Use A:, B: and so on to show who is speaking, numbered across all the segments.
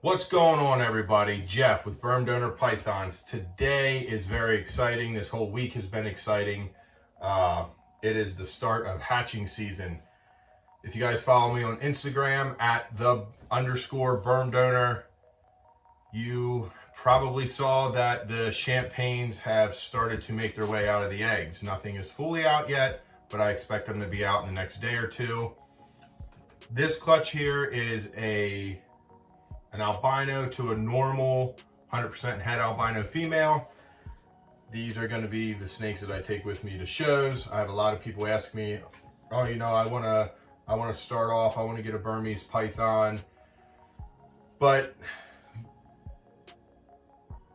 A: What's going on, everybody? Jeff with Burm Donor Pythons. Today is very exciting. This whole week has been exciting. It is the start of hatching season. If you guys follow me on Instagram at @_Burm Donor, you probably saw that the champagnes have started to make their way out of the eggs. Nothing is fully out yet, but I expect them to be out in the next day or two. This clutch here is an albino to a normal 100% het albino female. These are going to be the snakes that I take with me to shows. I have a lot of people ask me, oh, I want to start off, I want to get a Burmese python, but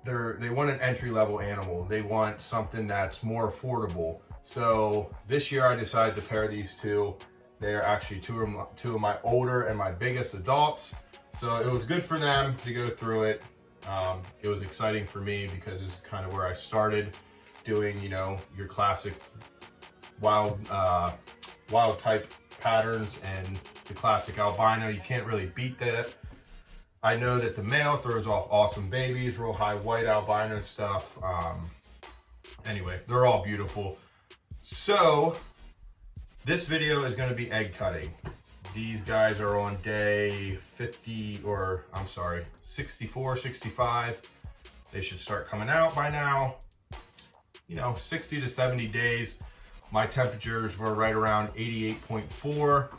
A: they want an entry-level animal. They want something that's more affordable. So this year I decided to pair these two. They are actually two of my older and my biggest adults. So it was good for them to go through it. It was exciting for me because this is kind of where I started doing, your classic wild type patterns and the classic albino. You can't really beat that. I know that the male throws off awesome babies, real high white albino stuff. Anyway, they're all beautiful. So this video is going to be egg cutting. These guys are on day 64, 65. They should start coming out by now. 60 to 70 days. My temperatures were right around 88.4.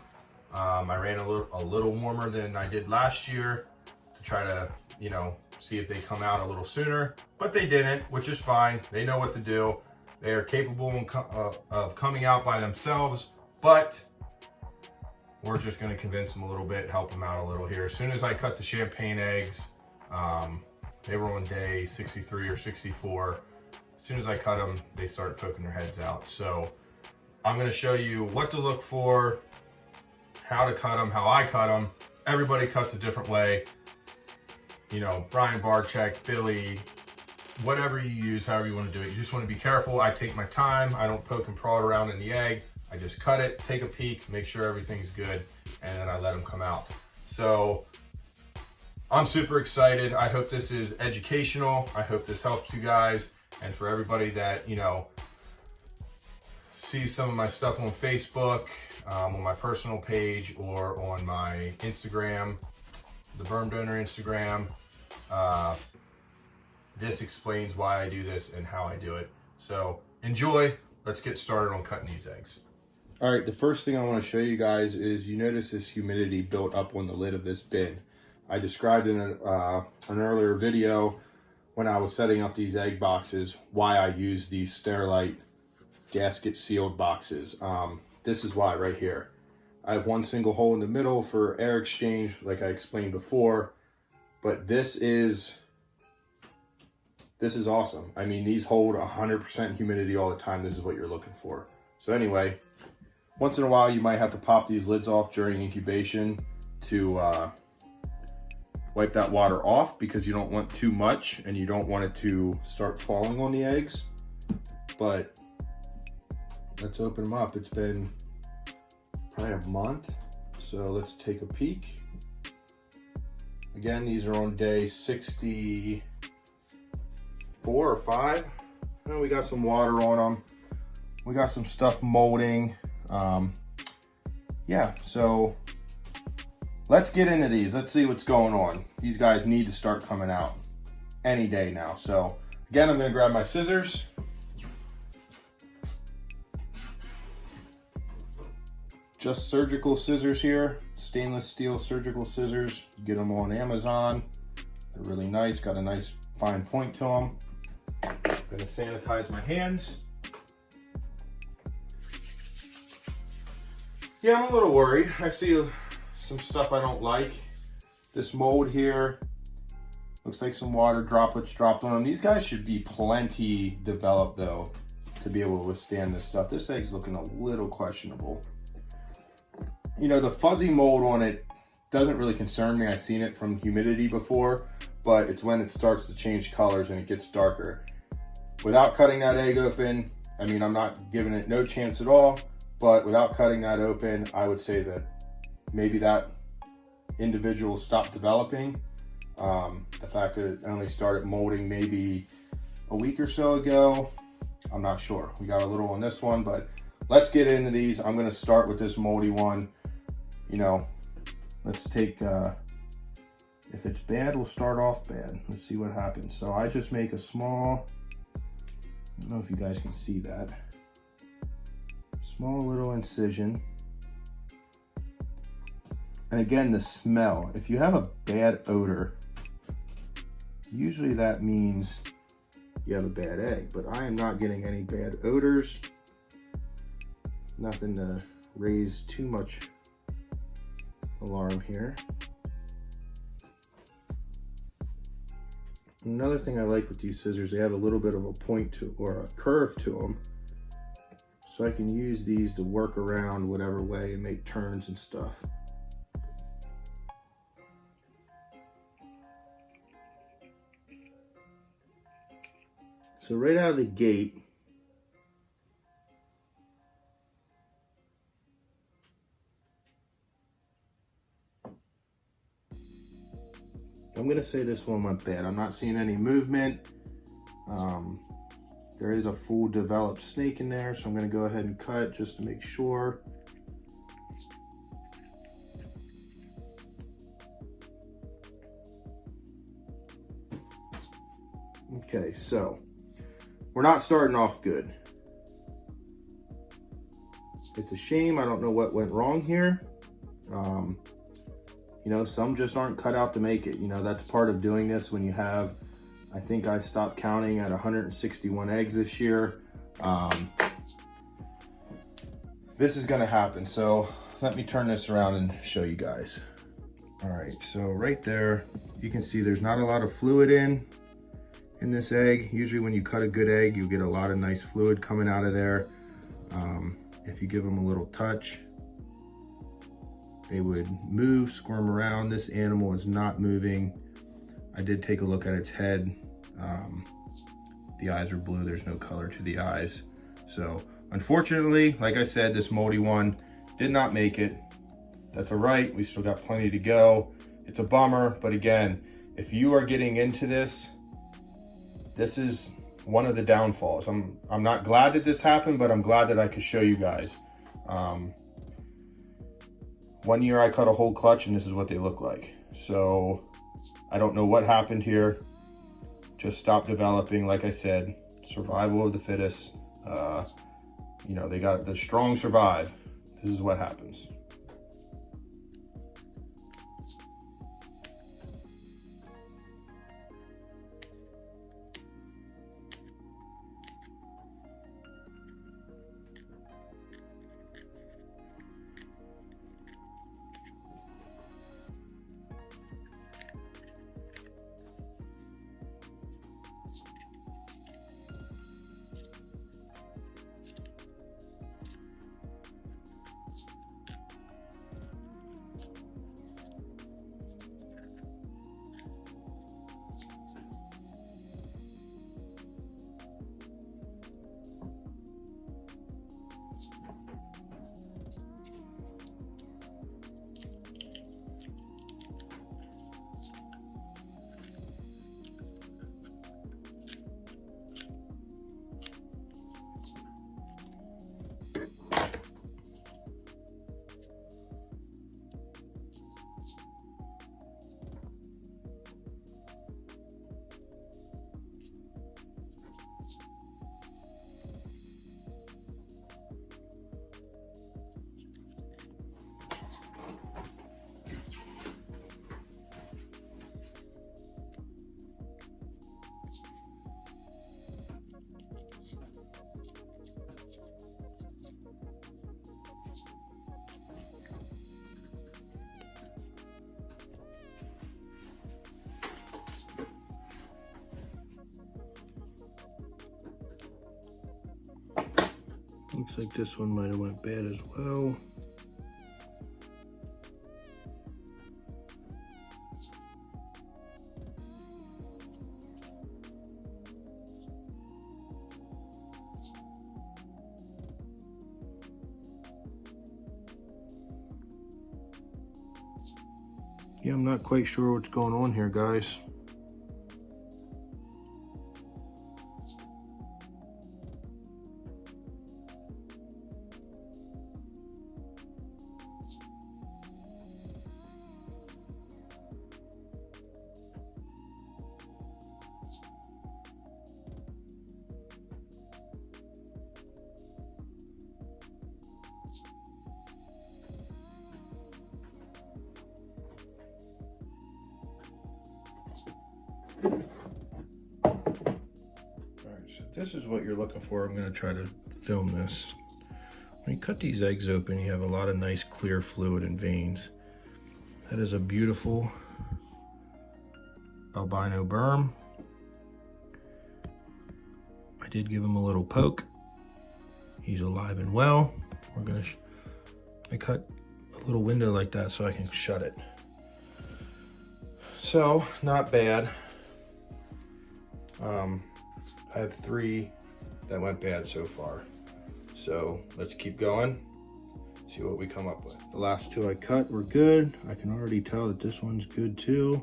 A: I ran a little warmer than I did last year to try to, see if they come out a little sooner, but they didn't, which is fine. They know what to do. They are capable of coming out by themselves, but we're just going to convince them a little bit, help them out a little here. As soon as I cut the champagne eggs, they were on day 63 or 64. As soon as I cut them, they started poking their heads out. So I'm going to show you what to look for, how to cut them, how I cut them. Everybody cuts a different way. Brian Barczyk, Billy, whatever you use, however you want to do it. You just want to be careful. I take my time. I don't poke and prod around in the egg. I just cut it, take a peek, make sure everything's good, and then I let them come out. So I'm super excited. I hope this is educational. I hope this helps you guys. And for everybody that, sees some of my stuff on Facebook, on my personal page, or on my Instagram, the Burm Donor Instagram, this explains why I do this and how I do it. So enjoy. Let's get started on cutting these eggs. All right, the first thing I want to show you guys is you notice this humidity built up on the lid of this bin. I described in an earlier video when I was setting up these egg boxes why I use these Sterilite gasket sealed boxes. This is why right here. I have one single hole in the middle for air exchange, like I explained before, but this is awesome. I mean, these hold 100% humidity all the time. This is what you're looking for. So anyway, once in a while, you might have to pop these lids off during incubation to wipe that water off because you don't want too much and you don't want it to start falling on the eggs. But let's open them up. It's been probably a month, so let's take a peek. Again, these are on day 64 or 5. And we got some water on them. We got some stuff molding. Yeah, so let's get into these. Let's see what's going on. These guys need to start coming out any day now. So again, I'm gonna grab my scissors. Just surgical scissors here, stainless steel surgical scissors. You get them on Amazon. They're really nice, got a nice fine point to them. I'm gonna sanitize my hands. Yeah, I'm a little worried. I see some stuff I don't like. This mold here, looks like some water droplets dropped on them. These guys should be plenty developed though to be able to withstand this stuff. This egg's looking a little questionable. The fuzzy mold on it doesn't really concern me. I've seen it from humidity before, but it's when it starts to change colors and it gets darker. Without cutting that egg open, I mean, I'm not giving it no chance at all, but without cutting that open, I would say that maybe that individual stopped developing. The fact that it only started molding maybe a week or so ago, I'm not sure. We got a little on this one, but let's get into these. I'm gonna start with this moldy one. You know, let's take, if it's bad, we'll start off bad. Let's see what happens. So I just make a small, I don't know if you guys can see that. Small little incision. And again, the smell. If you have a bad odor, usually that means you have a bad egg, but I am not getting any bad odors. Nothing to raise too much alarm here. Another thing I like with these scissors, they have a little bit of a point to, or a curve to them. So I can use these to work around whatever way and make turns and stuff. So right out of the gate, I'm gonna say this one went bad. I'm not seeing any movement. There is a full developed snake in there, so I'm gonna go ahead and cut just to make sure. Okay, so we're not starting off good. It's a shame. I don't know what went wrong here. You know, some just aren't cut out to make it. You know, that's part of doing this when you have, I think I stopped counting at 161 eggs this year. This is gonna happen. So let me turn this around and show you guys. All right, so right there, you can see there's not a lot of fluid in this egg. Usually when you cut a good egg, you get a lot of nice fluid coming out of there. If you give them a little touch, they would move, squirm around. This animal is not moving. I did take a look at its head. The eyes are blue, there's no color to the eyes. So unfortunately, like I said, this moldy one did not make it. That's all right, we still got plenty to go. It's a bummer, but again, if you are getting into this, this is one of the downfalls. I'm not glad that this happened, but I'm glad that I could show you guys. One year I cut a whole clutch and this is what they look like. So I don't know what happened here. Just stopped developing. Like I said, survival of the fittest. You know, they got the strong survive. This is what happens. Looks like this one might have went bad as well. Yeah, I'm not quite sure what's going on here, guys. This is what you're looking for. I'm going to try to film this. When you cut these eggs open, you have a lot of nice clear fluid and veins. That is a beautiful albino Burm. I did give him a little poke. He's alive and well. I cut a little window like that so I can shut it. So, not bad. I have 3 that went bad so far. So let's keep going, see what we come up with. The last 2 I cut were good. I can already tell that this one's good too.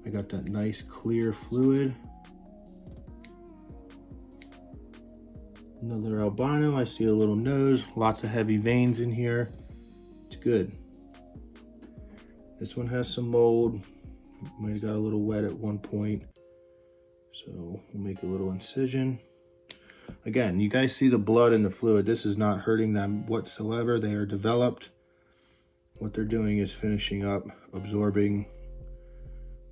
A: I got that nice clear fluid. Another albino, I see a little nose, lots of heavy veins in here. It's good. This one has some mold. Might have got a little wet at one point. So we'll make a little incision. Again, you guys see the blood and the fluid. This is not hurting them whatsoever. They are developed. What they're doing is finishing up, absorbing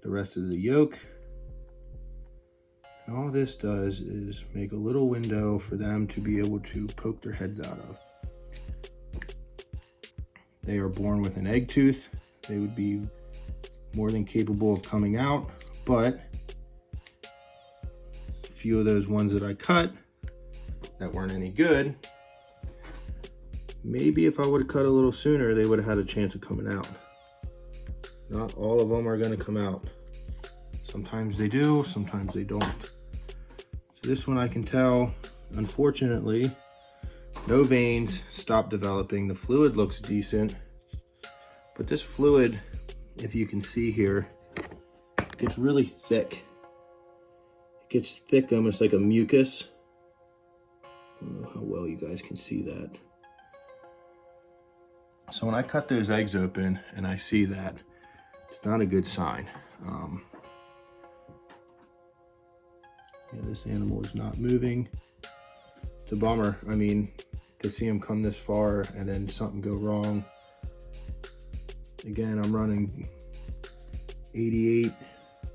A: the rest of the yolk. And all this does is make a little window for them to be able to poke their heads out of. They are born with an egg tooth. They would be more than capable of coming out, but a few of those ones that I cut that weren't any good, maybe if I would have cut a little sooner, they would have had a chance of coming out. Not all of them are going to come out. Sometimes they do, sometimes they don't. So this one I can tell, unfortunately, no veins, stopped developing. The fluid looks decent, but this fluid, if you can see here, gets really thick. It gets thick, almost like a mucus. I don't know how well you guys can see that. So when I cut those eggs open and I see that, it's not a good sign. Yeah, this animal is not moving. It's a bummer. I mean, to see him come this far and then something go wrong. Again, I'm running 88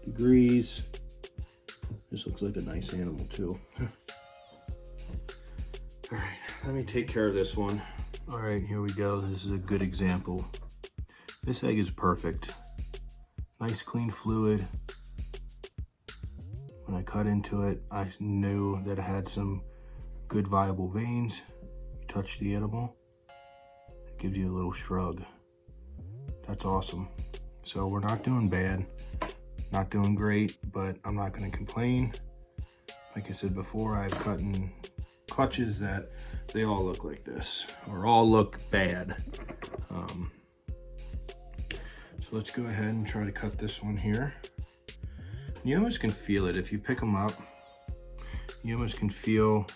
A: degrees. This looks like a nice animal too. All right, let me take care of this one. All right, here we go. This is a good example. This egg is perfect. Nice clean fluid. When I cut into it, I knew that it had some good viable veins. You touch the animal, it gives you a little shrug. That's awesome. So we're not doing bad, not doing great, but I'm not gonna complain. Like I said before, I've cut in clutches that they all look like this, or all look bad. So let's go ahead and try to cut this one here. You almost can feel it if you pick them up. You almost can feel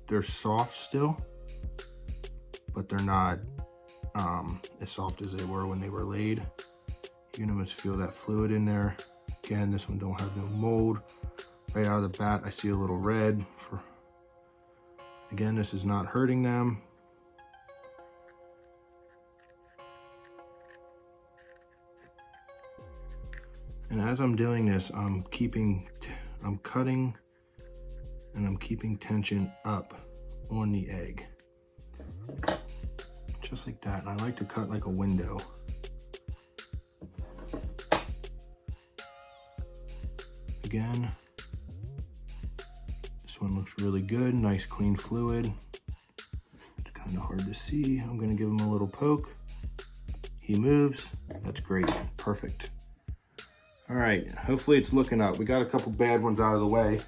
A: they're soft still, but they're not as soft as they were when they were laid. You can almost feel that fluid in there. Again, this one don't have no mold. Right out of the bat, I see a little red. Again, this is not hurting them. And as I'm doing this, I'm cutting and I'm keeping tension up on the egg. Just like that. And I like to cut like a window. Again, this one looks really good. Nice clean fluid. It's kind of hard to see. I'm gonna give him a little poke. He moves. That's great. Perfect. All right, hopefully it's looking up. We got a couple bad ones out of the way.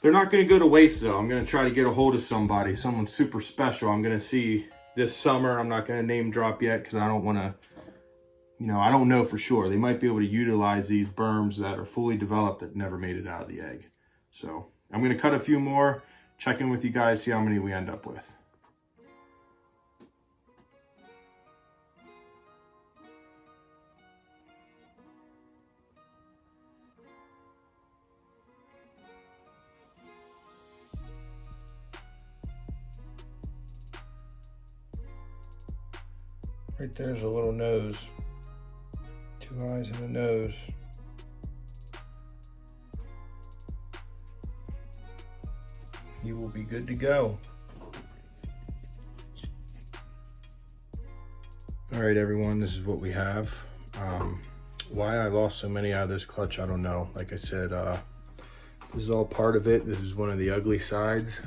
A: They're not gonna go to waste though. I'm gonna try to get a hold of someone super special. I'm gonna see this summer. I'm not gonna name drop yet because I don't wanna you know, I don't know for sure. They might be able to utilize these berms that are fully developed that never made it out of the egg. So I'm going to cut a few more, check in with you guys, see how many we end up with. Right there's a little nose. 2 eyes and a nose. He will be good to go. All right, everyone, this is what we have. Why I lost so many out of this clutch, I don't know. Like I said, this is all part of it. This is one of the ugly sides.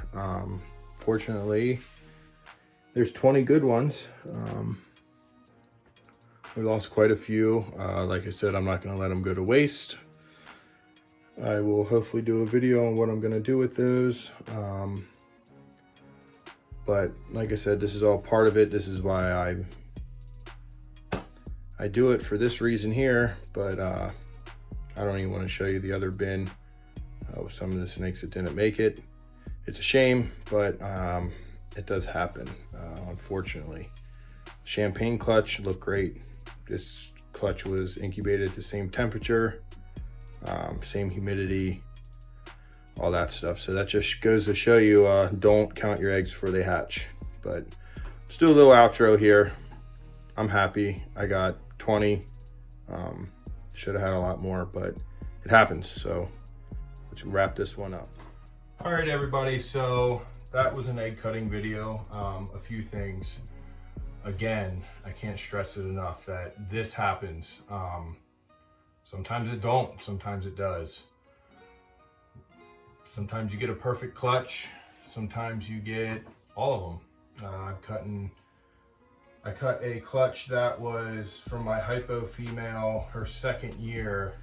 A: Fortunately, there's 20 good ones. We lost quite a few. Like I said, I'm not going to let them go to waste. I will hopefully do a video on what I'm going to do with those. But like I said, this is all part of it. This is why I do it for this reason here. But I don't even want to show you the other bin with some of the snakes that didn't make it. It's a shame, but it does happen, unfortunately. Champagne clutch looked great. This clutch was incubated at the same temperature, same humidity, all that stuff. So that just goes to show you, don't count your eggs before they hatch. But let's do a little outro here. I'm happy. I got 20. Should have had a lot more, but it happens. So let's wrap this one up. All right, everybody. So that was an egg cutting video. A few things. Again, I can't stress it enough that this happens. Sometimes it don't, sometimes it does. Sometimes you get a perfect clutch, sometimes you get all of them. I cut a clutch that was from my hypo female, her second year,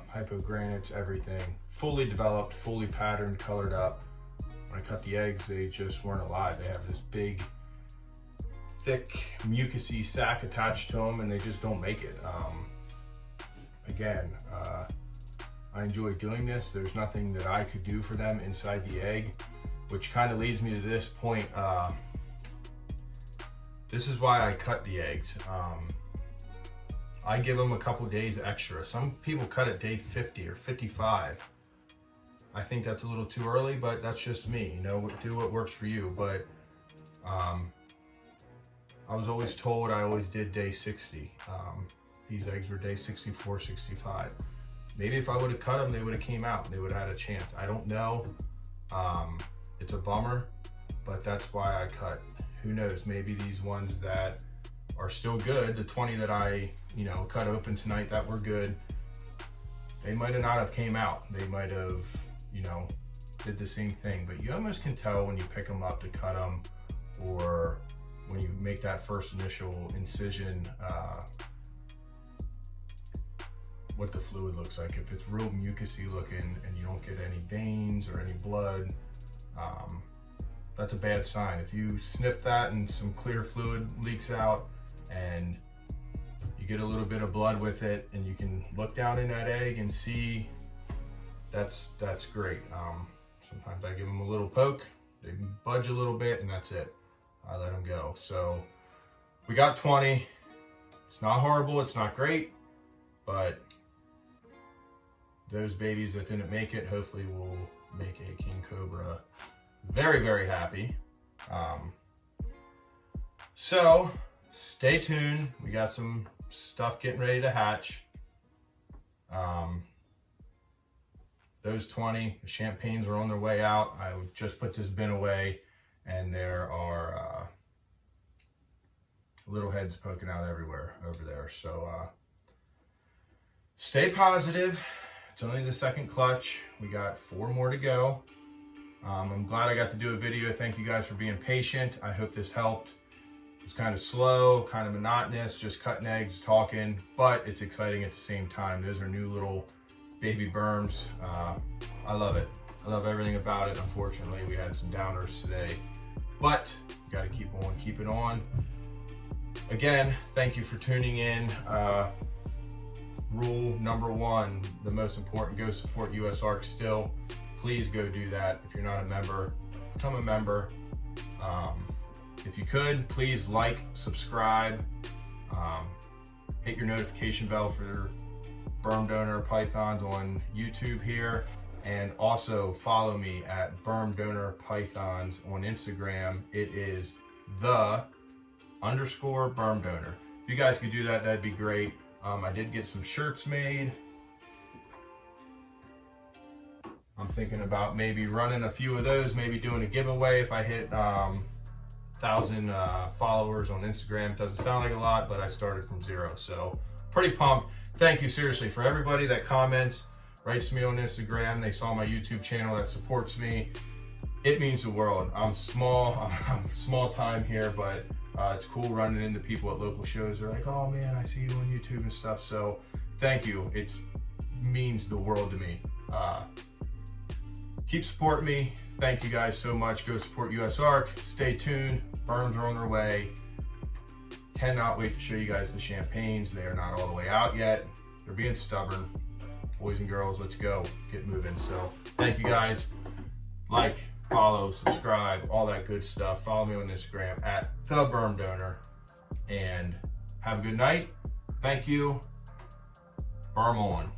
A: hypo granites, everything. Fully developed, fully patterned, colored up. When I cut the eggs, they just weren't alive. They have this big, thick mucousy sac attached to them and they just don't make it. Again, I enjoy doing this. There's nothing that I could do for them inside the egg, which kind of leads me to this point. This is why I cut the eggs. I give them a couple days extra. Some people cut at day 50 or 55. I think that's a little too early, but that's just me. You know, do what works for you. But I was always told I always did day 60. These eggs were day 64, 65. Maybe if I would have cut them, they would have came out and they would have had a chance. I don't know. It's a bummer, but that's why I cut. Who knows, maybe these ones that are still good, the 20 that I, you know, cut open tonight that were good, they might have not have came out. They might have, you know, did the same thing, but you almost can tell when you pick them up to cut them or when you make that first initial incision, what the fluid looks like. If it's real mucousy looking and you don't get any veins or any blood, that's a bad sign. If you snip that and some clear fluid leaks out and you get a little bit of blood with it and you can look down in that egg and see, that's great. Sometimes I give them a little poke, they budge a little bit and that's it. I let them go. So we got 20. It's not horrible, it's not great, but those babies that didn't make it hopefully will make a king cobra very, very happy. So stay tuned. We got some stuff getting ready to hatch. Those 20 champagnes are on their way out. I just put this bin away and there are little heads poking out everywhere over there. So stay positive. It's only the second clutch. We got 4 more to go. I'm glad I got to do a video. Thank you guys for being patient. I hope this helped. It was kind of slow, kind of monotonous, just cutting eggs, talking, but it's exciting at the same time. Those are new little baby berms. I love it. I love everything about it. Unfortunately, we had some downers today, but you got to keep on keeping on. Again, thank you for tuning in. Rule number 1, the most important, go support USARK still. Please go do that. If you're not a member, become a member. If you could, please like, subscribe, hit your notification bell for Burm Donor Pythons on YouTube here, and also follow me at Burm Donor Pythons on Instagram. It is _Burm Donor. If you guys could do that, that'd be great. I did get some shirts made. I'm thinking about maybe running a few of those, maybe doing a giveaway if I hit 1,000 followers on Instagram. Doesn't sound like a lot, but I started from 0, so pretty pumped. Thank you seriously for everybody that comments, writes to me on Instagram. They saw my YouTube channel, that supports me. It means the world. I'm small time here, but it's cool running into people at local shows. They're like, oh man, I see you on YouTube and stuff. So thank you. It means the world to me. Keep supporting me. Thank you guys so much. Go support USARK. Stay tuned. Burms are on their way. Cannot wait to show you guys the champagnes. They are not all the way out yet. They're being stubborn. Boys and girls, let's go. Get moving. So thank you guys. Like, follow, subscribe, all that good stuff. Follow me on Instagram at @Burm Donor. And have a good night. Thank you. Burm on.